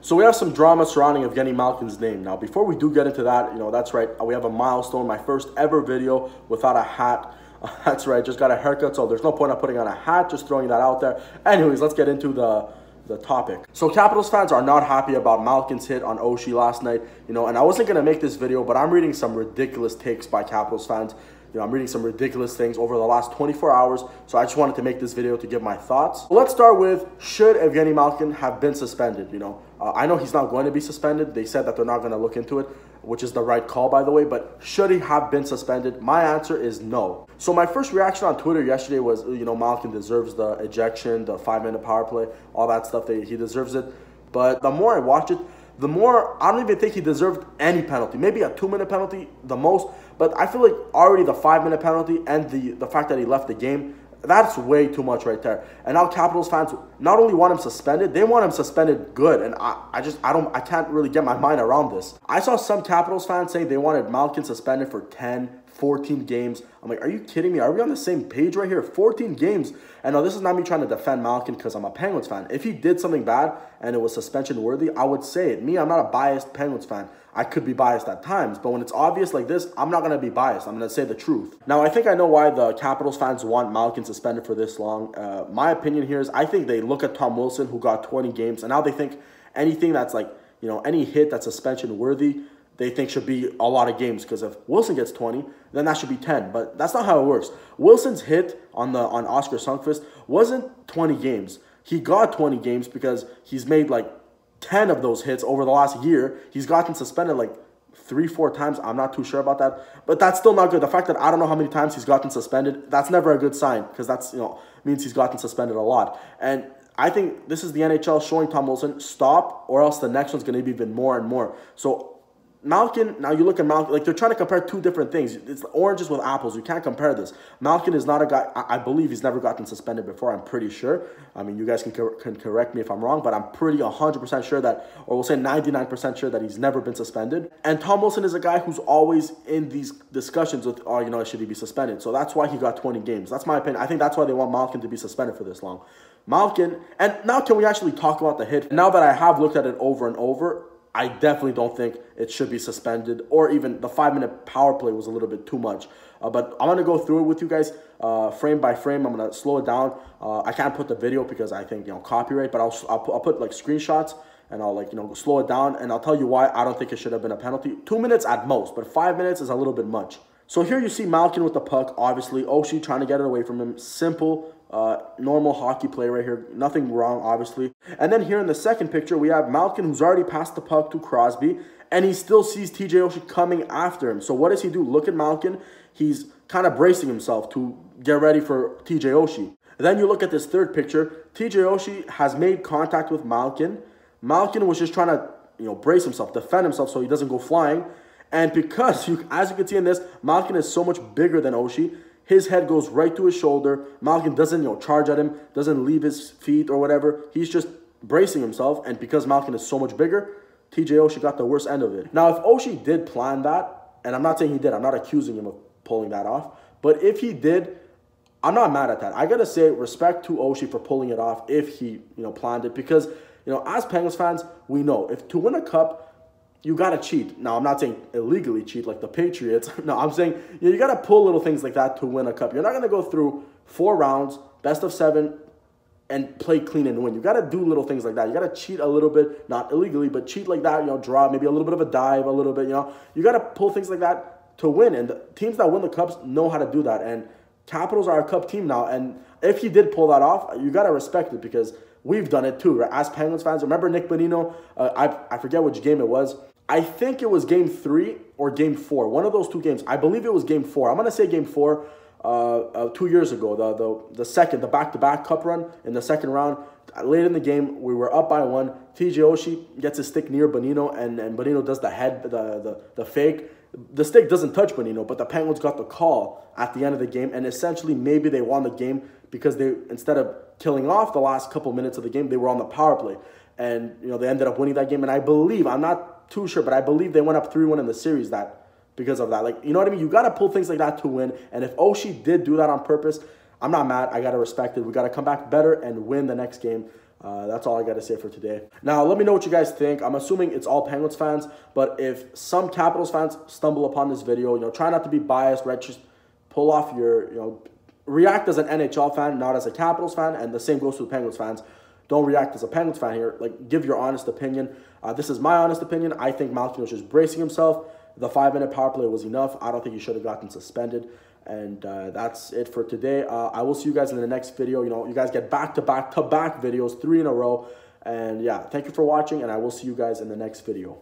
So we have some drama surrounding Evgeny Malkin's name. Now, before we do get into that, that's right, we have a milestone, my first ever video without a hat. That's right, just got a haircut, so there's no point of putting on a hat, just throwing that out there. Anyways, let's get into the topic. So Capitals fans are not happy about Malkin's hit on Oshie last night, and I wasn't going to make this video, but I'm reading some ridiculous takes by Capitals fans. I'm reading some ridiculous things over the last 24 hours, so I just wanted to make this video to give my thoughts. Let's start with, should Evgeny Malkin have been suspended? I know he's not going to be suspended. They said that they're not going to look into it, which is the right call, by the way, but should he have been suspended? My answer is no. So my first reaction on Twitter yesterday was, Malkin deserves the ejection, the 5-minute power play, all that stuff. He deserves it. But the more I watch it, the more, I don't even think he deserved any penalty. Maybe a 2-minute penalty, the most. But I feel like already the 5-minute penalty and the fact that he left the game, that's way too much right there. And now Capitals fans not only want him suspended, they want him suspended good. And I can't really get my mind around this. I saw some Capitals fans saying they wanted Malkin suspended for 10, 14 games. I'm like, are you kidding me? Are we on the same page right here? 14 games. And no, this is not me trying to defend Malkin because I'm a Penguins fan. If he did something bad and it was suspension worthy, I would say it. Me, I'm not a biased Penguins fan. I could be biased at times, but when it's obvious like this, I'm not going to be biased. I'm going to say the truth. Now, I think I know why the Capitals fans want Malkin suspended for this long. My opinion here is I think they look at Tom Wilson, who got 20 games, and now they think anything that's like, any hit that's suspension worthy, they think should be a lot of games, because if Wilson gets 20, then that should be 10. But that's not how it works. Wilson's hit on Oscar Sundqvist wasn't 20 games. He got 20 games because he's made like 10 of those hits over the last year. He's gotten suspended like 3-4 times. I'm not too sure about that, but that's still not good. The fact that I don't know how many times he's gotten suspended, that's never a good sign, because that's, means he's gotten suspended a lot. And I think this is the NHL showing Tom Wilson, stop, or else the next one's going to be even more and more. So Malkin, now you look at Malkin, like they're trying to compare two different things. It's oranges with apples. You can't compare this. Malkin is not a guy, I believe he's never gotten suspended before, I'm pretty sure. I mean, you guys can correct me if I'm wrong, but I'm pretty 100% sure that, or we'll say 99% sure that he's never been suspended. And Tom Wilson is a guy who's always in these discussions with, should he be suspended? So that's why he got 20 games. That's my opinion. I think that's why they want Malkin to be suspended for this long. Malkin, and now can we actually talk about the hit? Now that I have looked at it over and over, I definitely don't think it should be suspended, or even the 5-minute power play was a little bit too much. But I'm going to go through it with you guys frame by frame. I'm going to slow it down. I can't put the video because I think, copyright, but I'll put like screenshots, and I'll slow it down, and I'll tell you why I don't think it should have been a penalty. 2 minutes at most, but 5 minutes is a little bit much. So here you see Malkin with the puck, obviously. Oshie trying to get it away from him. Simple, normal hockey play right here. Nothing wrong, obviously. And then here in the second picture, we have Malkin, who's already passed the puck to Crosby, and he still sees TJ Oshie coming after him. So what does he do? Look at Malkin. He's kind of bracing himself to get ready for TJ Oshie. And then you look at this third picture. TJ Oshie has made contact with Malkin. Malkin was just trying to, brace himself, defend himself so he doesn't go flying. And because, as you can see in this, Malkin is so much bigger than Oshie, his head goes right to his shoulder. Malkin doesn't, charge at him, doesn't leave his feet or whatever. He's just bracing himself, and because Malkin is so much bigger, TJ Oshie got the worst end of it. Now, if Oshie did plan that, and I'm not saying he did, I'm not accusing him of pulling that off, but if he did, I'm not mad at that. I got to say respect to Oshie for pulling it off if he, planned it, because, as Penguins fans, we know if to win a cup, you got to cheat. Now, I'm not saying illegally cheat like the Patriots. No, I'm saying you got to pull little things like that to win a cup. You're not going to go through 4 rounds, best of 7, and play clean and win. You got to do little things like that. You got to cheat a little bit, not illegally, but cheat like that, draw, maybe a little bit of a dive, a little bit, You got to pull things like that to win. And the teams that win the cups know how to do that. And Capitals are a cup team now. And if he did pull that off, you got to respect it, because we've done it too, right? As Penguins fans. Remember Nick Bonino? I forget which game it was. I think it was game 3 or game 4. One of those 2 games. I believe it was game 4. I'm going to say game 4 2 years ago. The back-to-back cup run in the second round. Late in the game, we were up by 1. TJ Oshie gets his stick near Bonino, and Bonino does the head, the fake. The stick doesn't touch Bonino, but the Penguins got the call at the end of the game, and essentially maybe they won the game because they, instead of killing off the last couple minutes of the game, they were on the power play. And, they ended up winning that game. And I believe, I'm not too sure, but I believe they went up 3-1 in the series because of that. Like, you know what I mean? You got to pull things like that to win. And if Oshie did do that on purpose, I'm not mad. I got to respect it. We got to come back better and win the next game. That's all I got to say for today. Now, let me know what you guys think. I'm assuming it's all Penguins fans, but if some Capitals fans stumble upon this video, try not to be biased, right? Just pull off your, react as an NHL fan, not as a Capitals fan, and the same goes to the Penguins fans. Don't react as a Penguins fan here. Like, give your honest opinion. This is my honest opinion. I think Malkin was just bracing himself. The 5-minute power play was enough. I don't think he should have gotten suspended. And that's it for today. I will see you guys in the next video. You guys get back-to-back videos, 3 in a row. And yeah, thank you for watching, and I will see you guys in the next video.